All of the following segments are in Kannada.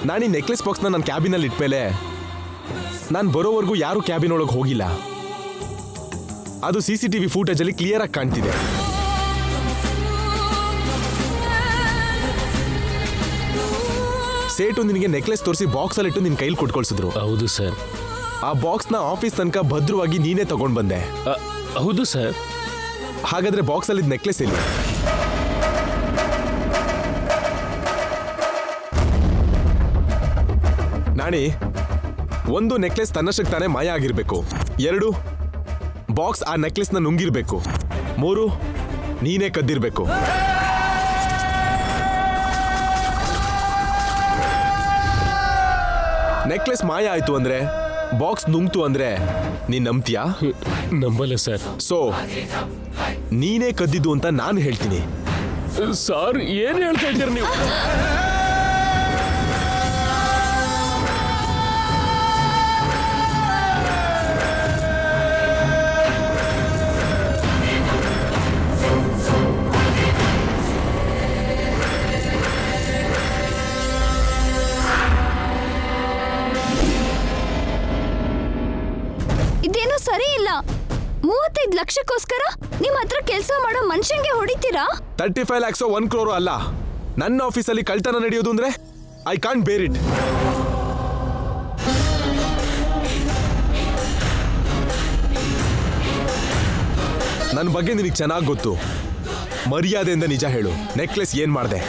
ನಾನು ಈ ನೆಕ್ಲೆಸ್ ಬಾಕ್ಸ್ನ ನನ್ನ ಕ್ಯಾಬಿನಲ್ಲಿ ಇಟ್ಮೇಲೆ ನಾನು ಬರೋವರೆಗೂ ಯಾರು ಕ್ಯಾಬಿನ್ ಒಳಗೆ ಹೋಗಿಲ್ಲ. ಅದು CCTV ಫೂಟೇಜಲ್ಲಿ ಕ್ಲಿಯರ್ ಆಗಿ ಕಾಣ್ತಿದೆ. ಸೇಟು ನಿನಗೆ ನೆಕ್ಲೆಸ್ ತೋರಿಸಿ ಬಾಕ್ಸಲ್ಲಿ ಇಟ್ಟು ನಿನ್ನ ಕೈಲಿ ಕೊಟ್ಕೊಳ್ಸಿದ್ರು. ಹೌದು ಸರ್. ಆ ಬಾಕ್ಸ್ನ ಆಫೀಸ್ ತನಕ ಭದ್ರವಾಗಿ ನೀನೇ ತಗೊಂಡ್ ಬಂದೆ. ಹೌದು ಸರ್. ಹಾಗಾದ್ರೆ ಬಾಕ್ಸಲ್ಲಿ ನೆಕ್ಲೆಸ್ ಇಲ್ಲ. ನಾಣಿ, ಒಂದು ನೆಕ್ಲೆಸ್ ತನ್ನಷ್ಟಕ್ಕೆ ತಾನೇ ಮಾಯ ಆಗಿರ್ಬೇಕು. 2, ಬಾಕ್ಸ್ ಆ ನೆಕ್ಲೆಸ್ನ ನುಂಗಿರ್ಬೇಕು. 3, ನೀನೇ ಕದ್ದಿರ್ಬೇಕು. ನೆಕ್ಲೆಸ್ ಮಾಯ ಆಯ್ತು ಅಂದ್ರೆ, ಬಾಕ್ಸ್ ನುಂಗ್ತು ಅಂದ್ರೆ ನೀನ್ ನಂಬ್ತೀಯಾ? ನಂಬಲ್ಲ ಸರ್. ಸೊ ನೀನೇ ಕದ್ದಿದ್ದು ಅಂತ ನಾನು ಹೇಳ್ತೀನಿ. ಸರ್ ಏನ್ ಹೇಳ್ತಾ ಇದ್ದೀರ ನೀವು? ಇದೇನು ಸರಿ ಇಲ್ಲ. 35 ಲಕ್ಷಕ್ಕೋಸ್ಕರ ನಿಮ್ ಹತ್ರ ಕೆಲಸ ಮಾಡೋ ಮನುಷ್ಯಂಗೆ ಹೊಡಿತೀರಾ? 35 lakhs 1 crore ಅಲ್ಲ. ನನ್ನ ಆಫೀಸಲ್ಲಿ ಕಳ್ತನ ನಡೆಯೋದು ಅಂದ್ರೆ ಐ ಕಾಂಟ್ ಬೇರ್ ಇಟ್. ನನ್ನ ಬಗ್ಗೆ ನಿನಗೆ ಚೆನ್ನಾಗಿ ಗೊತ್ತು. ಮರ್ಯಾದೆಯಿಂದ ನಿಜ ಹೇಳು, ನೆಕ್ಲೆಸ್ ಏನ್ ಮಾಡ್ದೆ?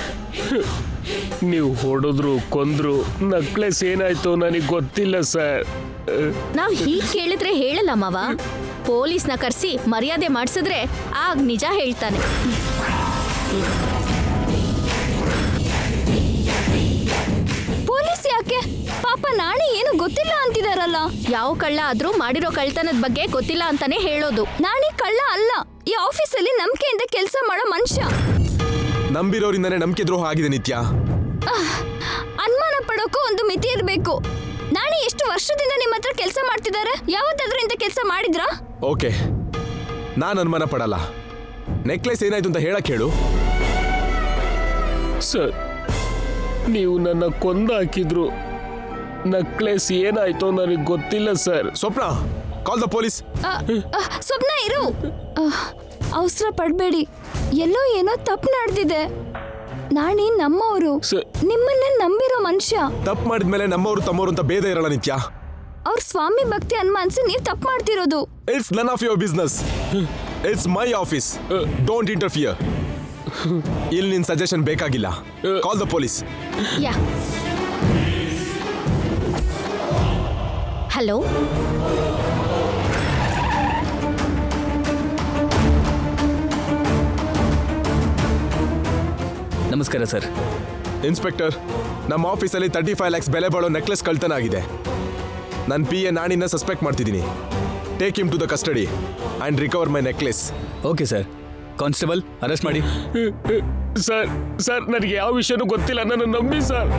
ನೀವು ಹೊಡೆದ್ರು ಕೊಂದ್ರು, ನೆಕ್ಲೆಸ್ ಏನಾಯ್ತು ನನಗೆ ಗೊತ್ತಿಲ್ಲ ಸರ್. ನಾವ್ ಹೀಗ್ ಕೇಳಿದ್ರೆ ಹೇಳಲ್ಲ ಮಾವ. ಪೊಲೀಸ್ನ ಕರ್ಸಿ ಮರ್ಯಾದೆ ಮಾಡ್ಸಿದ್ರೆ ಆಗ ನಿಜ ಹೇಳ್ತಾನೆ. ಪೊಲೀಸ್ ಯಾಕೆ? ಪಾಪ ನಾಣಿ ಏನು ಗೊತ್ತಿಲ್ಲ ಅಂತಿದಾರಲ್ಲ. ಯಾವ ಕಳ್ಳ ಆದ್ರೂ ಮಾಡಿರೋ ಕಳ್ತನದ ಬಗ್ಗೆ ಗೊತ್ತಿಲ್ಲ ಅಂತಾನೆ ಹೇಳೋದು. ನಾಣಿ ಕಳ್ಳ ಅಲ್ಲ. ಈ ಆಫೀಸಲ್ಲಿ ನಂಬಿಕೆಯಿಂದ ಕೆಲಸ ಮಾಡೋ ಮನುಷ್ಯ. ನಂಬಿರೋರಿಂದನೇ ನಂಬಿಕೆ ದ್ರೋಹ ಆಗಿದೆ ನಿತ್ಯ. ಅನುಮಾನ ಪಡೋಕ್ಕೂ ಒಂದು ಮಿತಿ ಇರಬೇಕು. ನಾಣಿ ಎಷ್ಟು ವರ್ಷದಿಂದ ನಿಮ್ಮ ಹತ್ರ ಕೆಲಸ ಮಾಡ್ತಿದ್ದಾರೆ? ಯಾವತ್ತಾದ್ರೂ ಇಂಥ ಕೆಲಸ ಮಾಡಿದ್ರಾ? ಓಕೆ, ನಾನು ಅನುಮಾನ ಪಡಲ್ಲ. ನೆಕ್ಲೆಸ್ ಏನಾಯ್ತು ಅಂತ ಹೇಳಕ್ ಹೇಳು. ಸರ್, ನೀವು ನನ್ನ ಕೊಂದು ಹಾಕಿದ್ರು, ನೆಕ್ಲೆಸ್ ಏನಾಯ್ತು ನನಗೆ ಗೊತ್ತಿಲ್ಲ sir. Swapna, call the police. Swapna ಇರು. ಅವಸರ ಪಡಬೇಡಿ. ಎಲ್ಲೋ ಏನೋ ತಪ್ಪು ನಡೆದಿದೆ. ನಾಣಿ ನಮ್ಮವರು, ನಿಮ್ಮನ್ನೇ ನಂಬಿರೋ ಮನುಷ್ಯ. ತಪ್ಪು ಮಾಡಿದ್ಮೇಲೆ ನಮ್ಮವರು ತಮ್ಮವರು ಅಂತ ಭೇದ ಇರಲ್ಲ ನಿತ್ಯ. ಅವ್ರ ಸ್ವಾಮಿ ಭಕ್ತಿ ಅನುಮಾನಿಸಿ ನೀವು ತಪ್ಪು ಮಾಡ್ತಿರೋದು. It's none of your business. It's my office. Don't interfere. ಇಲ್ಲಿ ನಿನ್ ಸಜೆಷನ್ ಬೇಕಾಗಿಲ್ಲ. ಕಾಲ್ ದ ಪೊಲೀಸ್. ಯಾ. ಹಲೋ, ನಮಸ್ಕಾರ ಸರ್. ಇನ್ಸ್ಪೆಕ್ಟರ್, ನಮ್ಮ ಆಫೀಸಲ್ಲಿ 35 lakhs ಬೆಲೆ ಬಾಳೋ ನೆಕ್ಲೆಸ್ ಕಳ್ತನ ಆಗಿದೆ. ನನ್ನ PA ನಾಣಿನ ಸಸ್ಪೆಕ್ಟ್ ಮಾಡ್ತಿದ್ದೀನಿ. Take him to the custody and recover my necklace. Okay sir. Constable, arrest ಮಾಡಿ. ಸರ್ ಸರ್ ನನಗೆ ಯಾವ ವಿಷಯನೂ ಗೊತ್ತಿಲ್ಲ, ನನ್ನ ನಂಬಿ ಸರ್.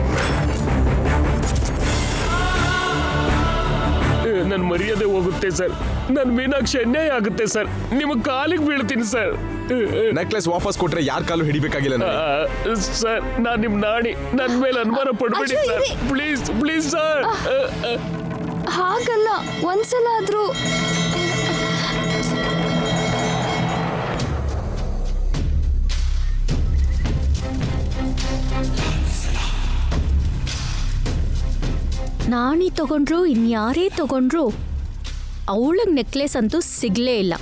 ನನ್ನ ಮರ್ಯಾದೆ ಹೋಗುತ್ತೆ ಸರ್. ನನ್ನ ಮೀನಾಕ್ಷಿ ಅನ್ಯಾಯ ಆಗುತ್ತೆ ಸರ್. ನಿಮಗೆ ಕಾಲಿಗೆ ಬೀಳ್ತೀನಿ ಸರ್. ನೆಕ್ಲೆಸ್ ವಾಪಸ್ ಕೊಟ್ರೆ ಯಾರ ಕಾಲು ಹಿಡಿಬೇಕಾಗಿಲ್ಲ. ಸರ್, ನಾನು ನಿಮ್ಮ ನಾಣಿ. ನನ್ನ ಮೇಲೆ ಅನುಮಾನ ಪಡಬೇಡಿ ಸರ್. Please please sir. ಹಾಗಲ್ಲ, ಒಂದ್ಸಲ ಆದ್ರೂ ನಾಣಿ ತಗೊಂಡ್ರು ಇನ್ಯಾರೇ ತಗೊಂಡ್ರು ಅವಳಗ್ ನೆಕ್ಲೆಸ್ ಅಂತೂ ಸಿಗ್ಲೇ ಇಲ್ಲ.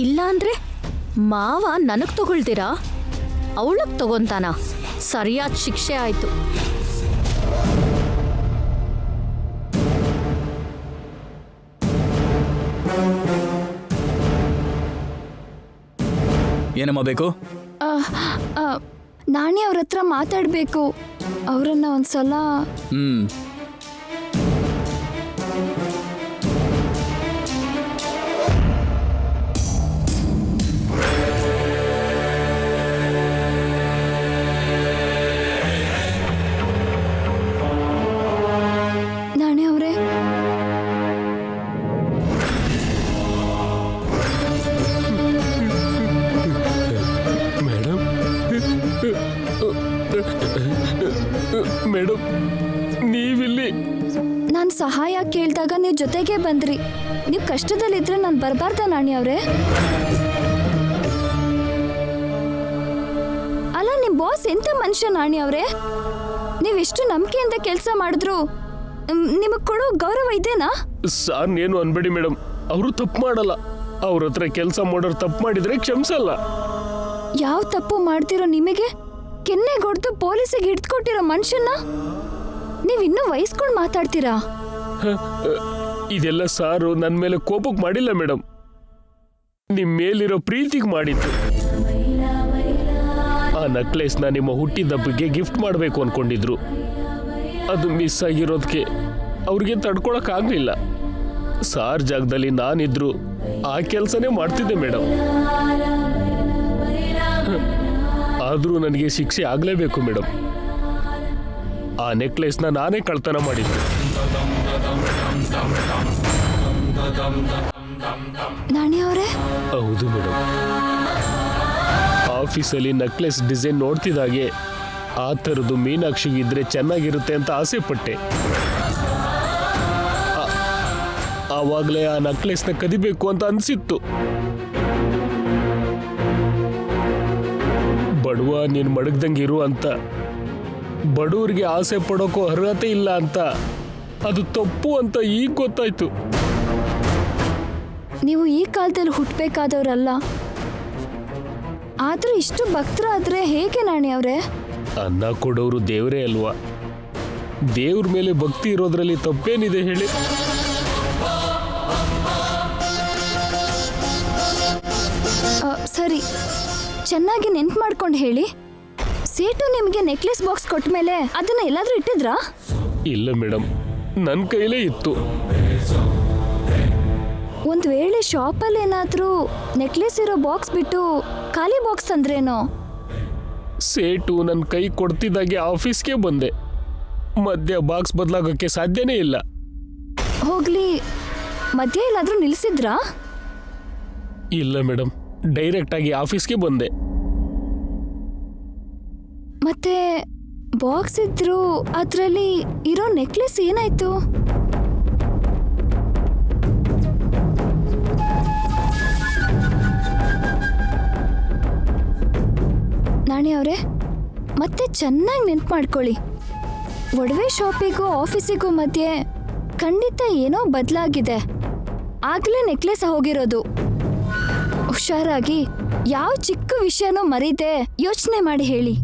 ಇಲ್ಲಾಂದ್ರೆ ಮಾವ ನನಗ್ ತಗೊಳ್ತೀರಾ, ಅವಳಗ್ ತಗೊಂತಾನ? ಸರಿಯಾದ ಶಿಕ್ಷೆ ಆಯ್ತು. ಏನಮ್ಮ ಬೇಕು? ನಾಣಿ ಅವ್ರ ಹತ್ರ ಮಾತಾಡ್ಬೇಕು. ಅವರನ್ನ ಒಂದ್ಸಲ. ನಾಣಿ ಅವರೇ, ಮೇಡಮ್ ನೀವಿಲ್ಲಿ ನಾನು ಸಹಾಯ ಕೇಳಿದಾಗ ನೀವು ಜೊತೆಗೆ ಬಂದ್ರಿ. ನೀವು ಕಷ್ಟದಲ್ಲಿದ್ರೆ ನಾನು ಬರಬಾರ್ದ ನಾಣಿ ಅವರೇ? ಅಲ್ಲ, ನಿಮ್ಮ ಬಾಸ್ ಎಂತ ಮನುಷ್ಯ ನಾಣಿ ಅವರೇ? ನೀವೆಷ್ಟು ನಂಬಿಕೆಯಿಂದ ಕೆಲಸ ಮಾಡಿದ್ರು ನಿಮಗೆ ಕೊಡೋ ಗೌರವ ಇದೇನಾ? ಸಾರ್ ಏನು ಅನ್ಬೇಡಿ ಮೇಡಮ್, ಅವರು ತಪ್ಪು ಮಾಡಲ್ಲ. ಅವ್ರ ಹತ್ರ ಕೆಲಸ ಮಾಡೋರು ತಪ್ಪು ಮಾಡಿದ್ರೆ ಕ್ಷಮಿಸಲ್ಲ. ಯಾವ ತಪ್ಪು ಮಾಡ್ತಿರೋ ನಿಮಗೆ ಕೆನ್ನೆಗೊಡ್ದು ಪೊಲೀಸಿಗೆ ಹಿಡ್ಕೊಟ್ಟಿರೋ ಮನುಷ್ಯನ ನೀವಿನ್ನೂ ವಹಿಸ್ಕೊಂಡು ಮಾತಾಡ್ತೀರಾ? ಇದೆಲ್ಲ ಸಾರು ನನ್ನ ಮೇಲೆ ಕೋಪಕ್ಕೆ ಮಾಡಿಲ್ಲ ಮೇಡಮ್, ನಿಮ್ಮ ಮೇಲಿರೋ ಪ್ರೀತಿಗೆ ಮಾಡಿದ್ದು. ಆ ನೆಕ್ಲೆಸ್ನ ನಿಮ್ಮ ಹುಟ್ಟಿದಬ್ಬಕ್ಕೆ ಗಿಫ್ಟ್ ಮಾಡಬೇಕು ಅನ್ಕೊಂಡಿದ್ರು. ಅದು ಮಿಸ್ ಆಗಿರೋದಕ್ಕೆ ಅವ್ರಿಗೆ ತಡ್ಕೊಳಕ್ಕಾಗಲಿಲ್ಲ. ಸಾರ್ ಜಾಗದಲ್ಲಿ ನಾನಿದ್ರು ಆ ಕೆಲಸನೇ ಮಾಡ್ತಿದ್ದೆ ಮೇಡಮ್. ಆದರೂ ನನಗೆ ಶಿಕ್ಷೆ ಆಗಲೇಬೇಕು ಮೇಡಮ್. ಆ ನೆಕ್ಲೆಸ್ನ ನಾನೇ ಕಳ್ತನ ಮಾಡಿದ್ದು. ನಾಣಿ ಅವರೇ? ಹೌದು ಮೇಡಮ್. ಆಫೀಸಲ್ಲಿ ನೆಕ್ಲೆಸ್ ಡಿಸೈನ್ ನೋಡ್ತಿದ್ದಾಗೆ ಆ ಥರದ್ದು ಮೀನಾಕ್ಷಿಗಿದ್ರೆ ಚೆನ್ನಾಗಿರುತ್ತೆ ಅಂತ ಆಸೆ ಪಟ್ಟೆ. ಆವಾಗಲೇ ಆ ನೆಕ್ಲೆಸ್ನ ಕದಿಬೇಕು ಅಂತ ಅನಿಸಿತ್ತು. ಬಡವ ನೀನು ಮಡಗ್ದಂಗೆ ಇರು ಅಂತ, ಬಡವರಿಗೆ ಆಸೆ ಪಡೋಕ್ಕೂ ಅರ್ಹತೆ ಇಲ್ಲ ಅಂತ, ಅದು ತಪ್ಪು ಅಂತ ಈಗ ಗೊತ್ತಾಯ್ತು. ನೀವು ಈ ಕಾಲದಲ್ಲಿ ಹುಟ್ಟಬೇಕಾದವರಲ್ಲ, ಆದ್ರೂ ಇಷ್ಟು ಭಕ್ತರಾದ್ರೆ ಹೇಗೆ ನಾಣಿ ಅವರೇ? ಅನ್ನ ಕೊಡೋರು ದೇವರೇ ಅಲ್ವಾ? ದೇವ್ರ ಮೇಲೆ ಭಕ್ತಿ ಇರೋದ್ರಲ್ಲಿ ತಪ್ಪೇನಿದೆ ಹೇಳಿ? ಸರಿ, ಚೆನ್ನಾಗಿ ನೆನ್ಪು ಮಾಡ್ಕೊಂಡು ಹೇಳಿ. ಸೇಟು ನಿಮಗೆ ನೆಕ್ಲೆಸ್ ಬಾಕ್ಸ್ ಕೊಟ್ಟ ಮೇಲೆ ಅದನ್ನ ಎಲ್ಲಾದ್ರೂ ಇಟ್ಟಿದ್ರಾ? ಇಲ್ಲ ಮೇಡಮ್, ನನ್ನ ಕೈಲೇ ಇತ್ತು. ಒಂದು ವೇಳೆ ಶಾಪಲ್ಲಿ ಏನಾದರೂ ನೆಕ್ಲೆಸ್ ಇರೋ ಬಾಕ್ಸ್ ಬಿಟ್ಟು ಖಾಲಿ ಬಾಕ್ಸ್ ಅಂದ್ರೇನೋ? ಸೇಟು ನನ್ನ ಕೈ ಕೊಡ್ತಿದ್ದಾಗೆ ಆಫೀಸ್ಗೆ ಬಂದೆ. ಮಧ್ಯ ಬಾಕ್ಸ್ ಬದಲಾಗೋಕ್ಕೆ ಸಾಧ್ಯನೇ ಇಲ್ಲ. ಹೋಗ್ಲಿ, ಮಧ್ಯ ಎಲ್ಲಾದ್ರೂ ನಿಲ್ಲಿಸಿದ್ರಾ? ಇಲ್ಲ ಮೇಡಮ್, ಡೈರೆಕ್ಟಾಗಿ ಆಫೀಸ್ಗೆ ಬಂದೆ. ಮತ್ತೆ ಬಾಕ್ಸ್ ಇದ್ರು ಅದರಲ್ಲಿ ಇರೋ ನೆಕ್ಲೆಸ್ ಏನಾಯ್ತು? ನಾಣಿ ಅವರೇ, ಮತ್ತೆ ಚೆನ್ನಾಗಿ ನೆನ್ಪು ಮಾಡ್ಕೊಳ್ಳಿ. ಒಡವೆ ಶಾಪಿಗೂ ಆಫೀಸಿಗೂ ಮಧ್ಯೆ ಖಂಡಿತ ಏನೋ ಬದಲಾಗಿದೆ. ಆಗಲೇ ನೆಕ್ಲೆಸ್ ಹೋಗಿರೋದು. ಹುಷಾರಾಗಿ ಯಾವ ಚಿಕ್ಕ ವಿಷಯನೂ ಮರೀದೆ ಯೋಚನೆ ಮಾಡಿ ಹೇಳಿ.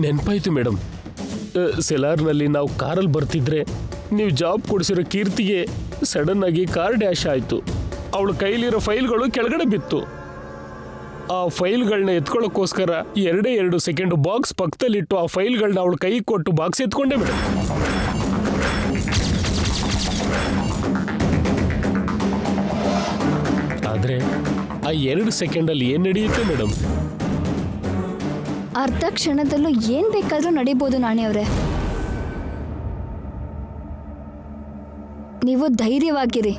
ನೆನಪಾಯ್ತು ಮೇಡಮ್, ಸೆಲಾರ್ನಲ್ಲಿ ನಾವು ಕಾರಲ್ಲಿ ಬರ್ತಿದ್ರೆ ನೀವು ಜಾಬ್ ಕೊಡಿಸಿರೋ ಕೀರ್ತಿಗೆ ಸಡನ್ ಆಗಿ ಕಾರ್ ಡ್ಯಾಶ್ ಆಯಿತು. ಅವಳ ಕೈಲಿರೋ ಫೈಲ್ಗಳು ಕೆಳಗಡೆ ಬಿತ್ತು. ಆ ಫೈಲ್ಗಳನ್ನ ಎತ್ಕೊಳ್ಳೋಕ್ಕೋಸ್ಕರ 2 ಸೆಕೆಂಡು ಬಾಕ್ಸ್ ಪಕ್ಕದಲ್ಲಿಟ್ಟು ಆ ಫೈಲ್ಗಳನ್ನ ಅವಳ ಕೈ ಕೊಟ್ಟು ಬಾಕ್ಸ್ ಎತ್ಕೊಂಡೆ ಮೇಡಮ್. ಆದರೆ ಆ 2 ಸೆಕೆಂಡಲ್ಲಿ ಏನು ನಡೆಯುತ್ತೆ ಮೇಡಮ್? ಅರ್ಧ ಕ್ಷಣದಲ್ಲೂ ಏನ್ ಬೇಕಾದ್ರೂ ನಡೀಬೋದು ನಾಣಿ ಅವರೇ. ನೀವು ಧೈರ್ಯವಾಗಿರಿ.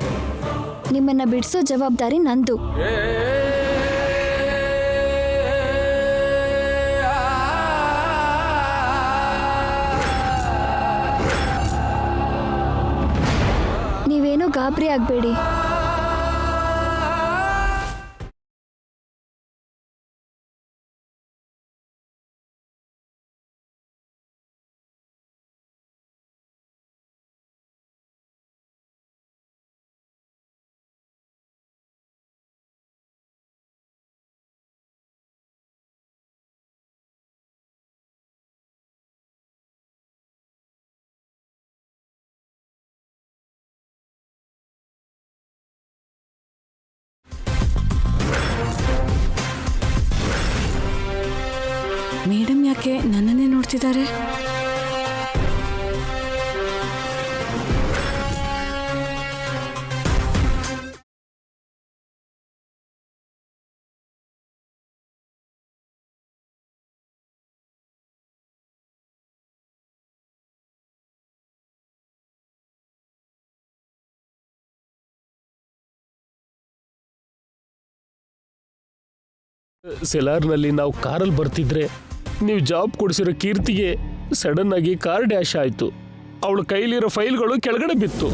ನಿಮ್ಮನ್ನ ಬಿಡಿಸೋ ಜವಾಬ್ದಾರಿ ನಂದು. ನೀವೇನು ಗಾಬರಿ ಆಗಬೇಡಿ. ಮೇಡಮ್ ಯಾಕೆ ನನ್ನನ್ನೇ ನೋಡ್ತಿದ್ದಾರೆ? ಸೆಲಾರ್ನಲ್ಲಿ ನಾವು ಕಾರಲ್ಲಿ ಬರ್ತಿದ್ರೆ ನೀವು ಜಾಬ್ ಕೊಡಿಸಿರೋ ಕೀರ್ತಿಗೆ ಸಡನ್ ಆಗಿ ಕಾರ್ ಡ್ಯಾಶ್ ಆಯಿತು. ಅವಳ ಕೈಲಿರೋ ಫೈಲ್ಗಳು ಕೆಳಗಡೆ ಬಿತ್ತು.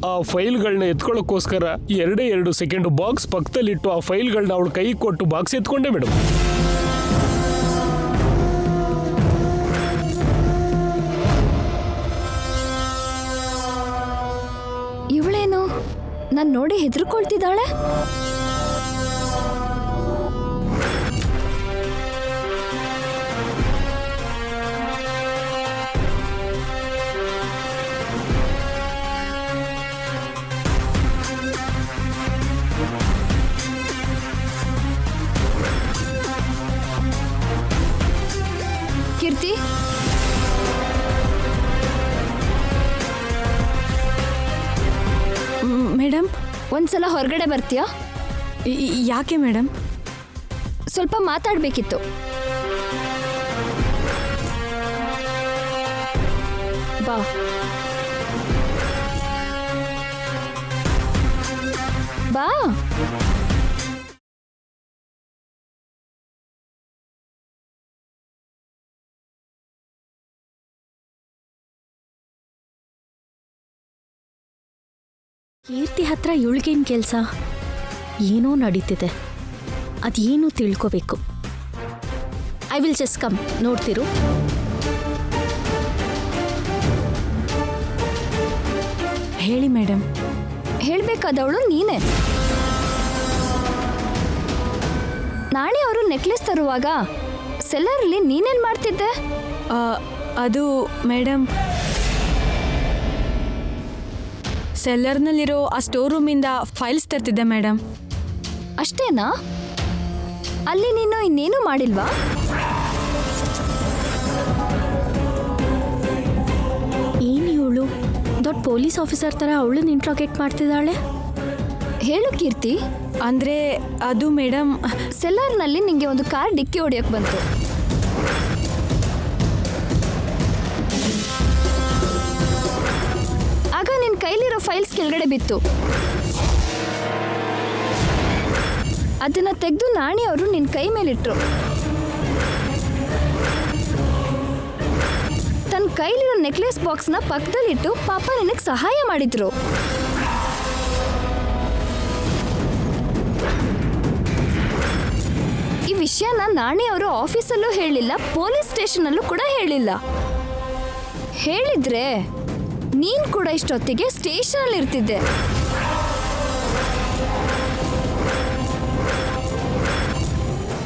ಆ ಫೈಲ್ಗಳನ್ನ ಎತ್ಕೊಳ್ಳೋಕ್ಕೋಸ್ಕರ 2 ಸೆಕೆಂಡ್ ಬಾಕ್ಸ್ ಪಕ್ಕದಲ್ಲಿಟ್ಟು ಆ ಫೈಲ್ಗಳನ್ನ ಅವಳ ಕೈ ಕೊಟ್ಟು ಬಾಕ್ಸ್ ಎತ್ಕೊಂಡೆ ಮೇಡಮ್. ಇವಳೇನು ನಾನು ನೋಡಿ ಹೆದರ್ಕೊಳ್ತಿದ್ದಾಳೆ? ಕೀರ್ತಿ, ಮೇಡಮ್, ಒಂದ್ಸಲ ಹೊರಗಡೆ ಬರ್ತೀಯಾ? ಯಾಕೆ ಮೇಡಮ್? ಸ್ವಲ್ಪ ಮಾತಾಡ್ಬೇಕಿತ್ತು. ಬಾ. ಬಾ. ಕೀರ್ತಿ ಹತ್ರ ಇವಳಿಗೇನು ಕೆಲಸ? ಏನೋ ನಡೀತಿದೆ, ಅದೇನು ತಿಳ್ಕೋಬೇಕು. ಐ ವಿಲ್ ಜಸ್ಟ್ ಕಮ್, ನೋಡ್ತಿರು. ಹೇಳಿ ಮೇಡಮ್. ಹೇಳ್ಬೇಕಾದವಳು ನೀನೇ. ನಾಳೆ ಅವರು ನೆಕ್ಲೆಸ್ ತರುವಾಗ ಸೆಲ್ಲರಲ್ಲಿ ನೀನೇನ್ ಮಾಡ್ತಿದ್ದೆ? ಅದು ಮೇಡಮ್, ಸೆಲ್ಲರ್ನಲ್ಲಿರೋ ಆ ಸ್ಟೋರ್ ರೂಮಿಂದ ಫೈಲ್ಸ್ ತರ್ತಿದ್ದೆ ಮೇಡಮ್. ಅಷ್ಟೇನಾ? ಅಲ್ಲಿ ನೀನು ಇನ್ನೇನು ಮಾಡಿಲ್ವಾ? ಏನು ಇವಳು ದೊಡ್ಡ ಪೊಲೀಸ್ ಆಫೀಸರ್ ಥರ ಅವಳನ್ನ ಇಂಟ್ರಾಗೇಟ್ ಮಾಡ್ತಿದ್ದಾಳೆ? ಹೇಳು ಕೀರ್ತಿ. ಅಂದರೆ ಅದು ಮೇಡಮ್, ಸೆಲ್ಲರ್ನಲ್ಲಿ ನಿಂಗೆ ಒಂದು ಕಾರ್ ಡಿಕ್ಕಿ ಹೊಡಿಯಕ್ಕೆ ಬಂತು. ಆಗ ನಿನ್ನ ಕೈಲಿರೋ ಫೈಲ್ಸ್ ಕೆಳಗಡೆ ಬಿತ್ತು. ಅದನ್ನ ತೆಗೆದು ನಾಣಿ ಅವರು ನಿನ್ನ ಕೈ ಮೇಲಿಟ್ರು. ತನ್ನ ಕೈಲಿರೋ ನೆಕ್ಲೆಸ್ ಬಾಕ್ಸ್ನ ಪಕ್ಕದಲ್ಲಿಟ್ಟು ಪಾಪ ನಿನಗೆ ಸಹಾಯ ಮಾಡಿದ್ರು. ಈ ವಿಷಯನ ನಾಣಿ ಅವರು ಆಫೀಸಲ್ಲೂ ಹೇಳಿಲ್ಲ, ಪೊಲೀಸ್ ಸ್ಟೇಷನಲ್ಲೂ ಕೂಡ ಹೇಳಿಲ್ಲ. ಹೇಳಿದ್ರೆ ನೀನ್ ಕೂಡ ಇಷ್ಟೊತ್ತಿಗೆ ಸ್ಟೇಷನಲ್ಲಿ ಇರ್ತಿದ್ದೆ.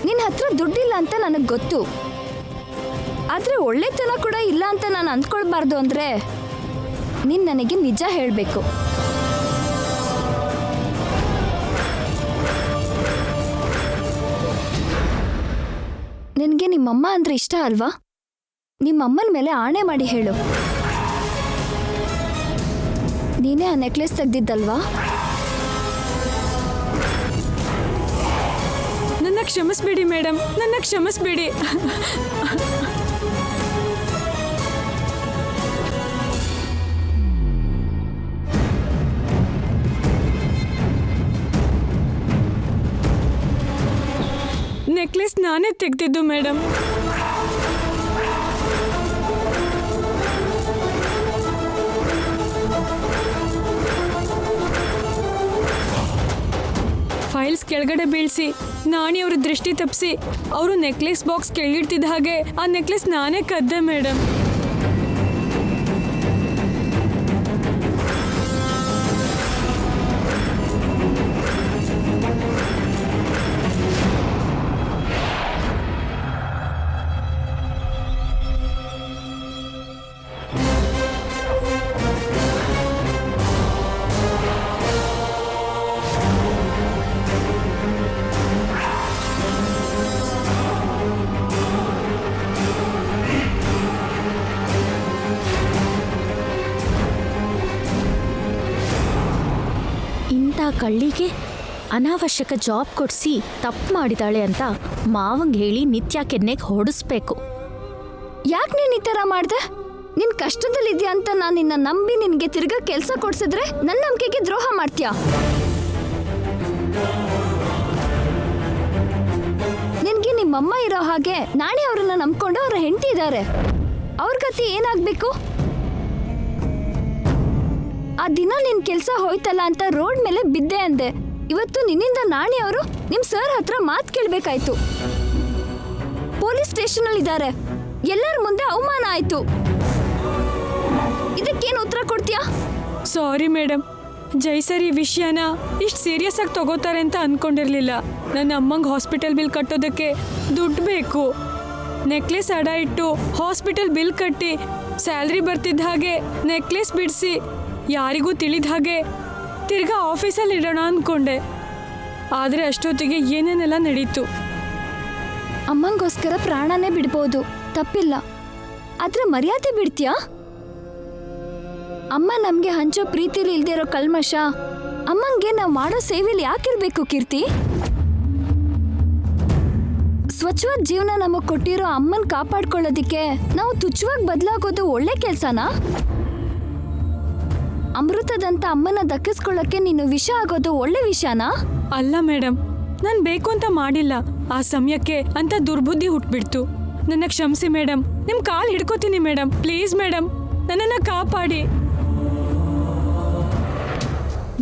ನಿನ್ನ ಹತ್ರ ದುಡ್ಡಿಲ್ಲ ಅಂತ ನನಗೆ ಗೊತ್ತು, ಆದ್ರೆ ಒಳ್ಳೆತನ ಕೂಡ ಇಲ್ಲ ಅಂತ ನಾನು ಅಂದ್ಕೊಳ್ಬಾರ್ದು. ಅಂದ್ರೆ ನೀನ್ ನನಗೆ ನಿಜ ಹೇಳಬೇಕು. ನಿನಗೆ ನಿಮ್ಮಮ್ಮ ಅಂದ್ರೆ ಇಷ್ಟ ಅಲ್ವಾ? ನಿಮ್ಮಮ್ಮನ ಮೇಲೆ ಆಣೆ ಮಾಡಿ ಹೇಳು, ನೀನೇ ಆ ನೆಕ್ಲೆಸ್ ತೆಗ್ದಿದ್ದಲ್ವಾ? ನನ್ನ ಕ್ಷಮಿಸ್ಬಿಡಿ ಮೇಡಮ್, ನನ್ನ ಕ್ಷಮಿಸ್ಬಿಡಿ. ನೆಕ್ಲೆಸ್ ನಾನೇ ತೆಗ್ದಿದ್ದು ಮೇಡಮ್. ಫೈಲ್ಸ್ ಕೆಳಗಡೆ ಬೀಳಿಸಿ ನಾಣಿ ಅವ್ರ ದೃಷ್ಟಿ ತಪ್ಪಿಸಿ ಅವರು ನೆಕ್ಲೆಸ್ ಬಾಕ್ಸ್ ಕೆಳಗಿಡ್ತಿದ್ದ ಹಾಗೆ ಆ ನೆಕ್ಲೆಸ್ ನಾನೇ ಕದ್ದೆ ಮೇಡಮ್. ಕಳ್ಳಿಗೆ ಅನಾವಶ್ಯಕ ಜಾಬ್ ಕೊಡಿಸಿ ತಪ್ಪು ಮಾಡಿದಾಳೆ ಅಂತ ಮಾವಂಗೆ ಹೇಳಿ ನಿತ್ಯ ಕೆನ್ನೆಗೆ ಹೊಡಿಸ್ಬೇಕು. ಯಾಕೆ ನೀನು ಈ ಥರ ಮಾಡ್ದೆ? ನಿನ್ ಕಷ್ಟದಲ್ಲಿದ್ಯಾ ಅಂತ ನಾನು ನಿನ್ನ ನಂಬಿ ನಿನಗೆ ತಿರ್ಗಾ ಕೆಲಸ ಕೊಡ್ಸಿದ್ರೆ ನನ್ನ ನಂಬಿಕೆಗೆ ದ್ರೋಹ ಮಾಡ್ತೀಯಾ? ನಿಮ್ಮಮ್ಮ ಇರೋ ಹಾಗೆ ನಾಣಿ ಅವ್ರನ್ನ ನಂಬ್ಕೊಂಡು ಅವ್ರ ಹೆಂಡತಿ ಇದ್ದಾರೆ. ಅವ್ರ ಗತಿ ಏನಾಗ್ಬೇಕು? ಆ ದಿನ ನಿನ್ ಕೆಲ್ಸ ಹೋಯ್ತಲ್ಲ ಅಂತ ರೋಡ್ ಮೇಲೆ ಬಿದ್ದೆ ಅಂದೆ. ಇವತ್ತು ನಿನ್ನಿಂದ ನಾಣಿ ಅವರು ನಿಮ್ ಸರ್ ಹತ್ರ ಮಾತ್ ಕೇಳ್ಬೇಕಾಯ್ತು. ಪೊಲೀಸ್ ಸ್ಟೇಷನ್ ಅಲ್ಲಿ ಇದ್ದಾರೆ. ಎಲ್ಲರ ಮುಂದೆ ಅವಮಾನ ಆಯ್ತು. ಇದಕ್ಕೇನು ಉತ್ತರ ಕೊಡ್ತೀಯಾ? ಸಾರಿ ಮೇಡಮ್, ಜೈ ಸರ್ ಈ ವಿಷಯನ ಇಷ್ಟು ಸೀರಿಯಸ್ ಆಗಿ ತಗೋತಾರೆ ಅಂತ ಅನ್ಕೊಂಡಿರ್ಲಿಲ್ಲ. ನನ್ನ ಅಮ್ಮಂಗೆ ಹಾಸ್ಪಿಟಲ್ ಬಿಲ್ ಕಟ್ಟೋದಕ್ಕೆ ದುಡ್ಡು ಬೇಕು. ನೆಕ್ಲೆಸ್ ಅಡ ಇಟ್ಟು ಹಾಸ್ಪಿಟಲ್ ಬಿಲ್ ಕಟ್ಟಿ ಸ್ಯಾಲ್ರಿ ಬರ್ತಿದ್ದ ಹಾಗೆ ನೆಕ್ಲೆಸ್ ಬಿಡಿಸಿ ಯಾರಿಗೂ ತಿಳಿದ ಹಾಗೆ ತಿರ್ಗಾ ಆಫೀಸಲ್ಲಿ ಇಡೋಣ ಅಂದ್ಕೊಂಡೆ. ಆದರೆ ಅಷ್ಟೊತ್ತಿಗೆ ಏನೇನೆಲ್ಲ ನಡೀತು. ಅಮ್ಮಂಗೋಸ್ಕರ ಪ್ರಾಣನೇ ಬಿಡ್ಬೋದು, ತಪ್ಪಿಲ್ಲ. ಆದ್ರೆ ಮರ್ಯಾದೆ ಬಿಡ್ತೀಯಾ? ಅಮ್ಮ ನಮ್ಗೆ ಹಂಚೋ ಪ್ರೀತಿಲಿ ಇಲ್ದೇ ಇರೋ ಕಲ್ಮಶ ಅಮ್ಮಂಗೆ ನಾವು ಮಾಡೋ ಸೇವೆಲಿ ಯಾಕಿರ್ಬೇಕು ಕೀರ್ತಿ? ಸ್ವಚ್ಛವಾದ ಜೀವನ ನಮಗ್ ಕೊಟ್ಟಿರೋ ಅಮ್ಮನ್ ಕಾಪಾಡ್ಕೊಳ್ಳೋದಿಕ್ಕೆ ನಾವು ತುಚ್ಛವಾಗಿ ಬದಲಾಗೋದು ಒಳ್ಳೆ ಕೆಲ್ಸನಾ? ಅಮೃತದಂತ ಅಮ್ಮನ ದಕ್ಕಿಸ್ಕೊಳ್ಳೋಕೆ ನೀನು ವಿಷ ಆಗೋದು ಒಳ್ಳೆ ವಿಷಯನಾ? ಅಲ್ಲ ಮೇಡಮ್, ನಾನು ಬೇಕು ಅಂತ ಮಾಡಿಲ್ಲ. ಆ ಸಮಯಕ್ಕೆ ಅಂತ ದುರ್ಬುದ್ಧಿ ಹುಟ್ಬಿಡ್ತು. ನನ್ನ ಕ್ಷಮಿಸಿ ಮೇಡಮ್. ನಿಮ್ಮ ಕಾಲು ಹಿಡ್ಕೋತೀನಿ ಮೇಡಮ್. ಪ್ಲೀಸ್ ಮೇಡಮ್, ನನ್ನನ್ನು ಕಾಪಾಡಿ.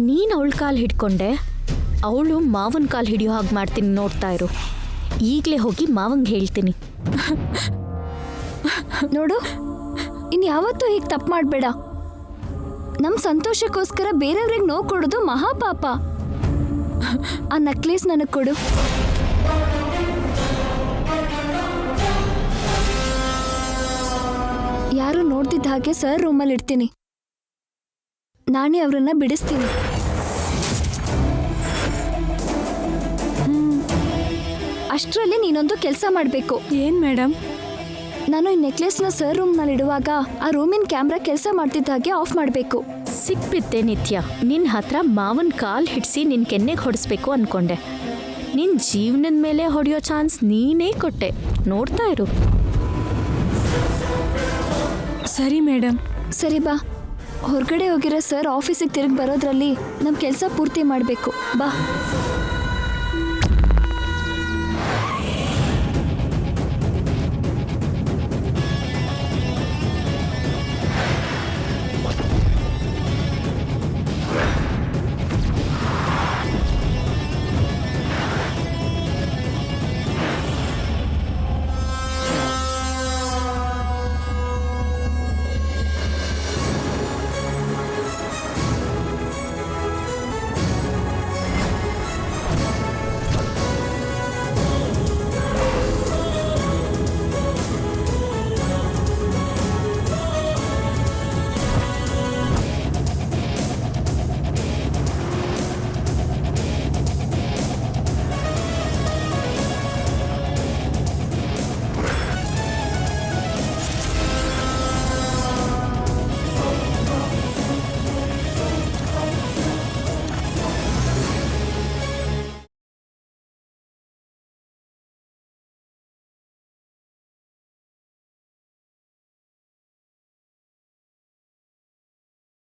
ನೀನು ಅವಳ ಕಾಲು ಹಿಡ್ಕೊಂಡೆ, ಅವಳು ಮಾವನ ಕಾಲು ಹಿಡಿಯೋ ಹಾಗೆ ಮಾಡ್ತೀನಿ, ನೋಡ್ತಾ ಇರು. ಈಗಲೇ ಹೋಗಿ ಮಾವಂಗೆ ಹೇಳ್ತೀನಿ. ನೋಡು, ಇನ್ಯಾವತ್ತೂ ಹೀಗೆ ತಪ್ಪು ಮಾಡಬೇಡ. ನಮ್ಮ ಸಂತೋಷಕ್ಕೋಸ್ಕರ ಬೇರೆಯವ್ರಿಗೆ ನೋವು ಕೊಡೋದು ಮಹಾಪಾಪ. ಆ ನೆಕ್ಲೇಸ್ ನನಗೆ ಕೊಡು. ಯಾರು ನೋಡ್ತಿದ್ದ ಹಾಗೆ ಸರ್ ರೂಮಲ್ಲಿ ಇಡ್ತೀನಿ. ನಾನೇ ಅವ್ರನ್ನ ಬಿಡಿಸ್ತೀನಿ. ಅಷ್ಟರಲ್ಲಿ ನೀನೊಂದು ಕೆಲಸ ಮಾಡಬೇಕು. ಏನು ಮೇಡಮ್? ನಾನು ಈ ನೆಕ್ಲೆಸ್ನ ಸರ್ ರೂಮ್ನಲ್ಲಿ ಇಡುವಾಗ ಆ ರೂಮಿನ ಕ್ಯಾಮ್ರಾ ಕೆಲಸ ಮಾಡ್ತಿದ್ದ ಹಾಗೆ ಆಫ್ ಮಾಡಬೇಕು. ಸಿಕ್ಬಿತ್ತೆ ನಿತ್ಯ. ನಿನ್ನ ಹತ್ರ ಮಾವನ ಕಾಲು ಹಿಡಿಸಿ ನಿನ್ನ ಕೆನ್ನೆಗೆ ಹೊಡಿಸ್ಬೇಕು ಅನ್ಕೊಂಡೆ. ನಿನ್ನ ಜೀವನದ ಮೇಲೆ ಹೊಡೆಯೋ ಚಾನ್ಸ್ ನೀನೇ ಕೊಟ್ಟೆ, ನೋಡ್ತಾ ಇರು. ಸರಿ ಮೇಡಮ್. ಸರಿ ಬಾ, ಹೊರಗಡೆ ಹೋಗಿರೋ ಸರ್ ಆಫೀಸಿಗೆ ತಿರುಗಿ ಬರೋದ್ರಲ್ಲಿ ನಮ್ಮ ಕೆಲಸ ಪೂರ್ತಿ ಮಾಡಬೇಕು. ಬಾ.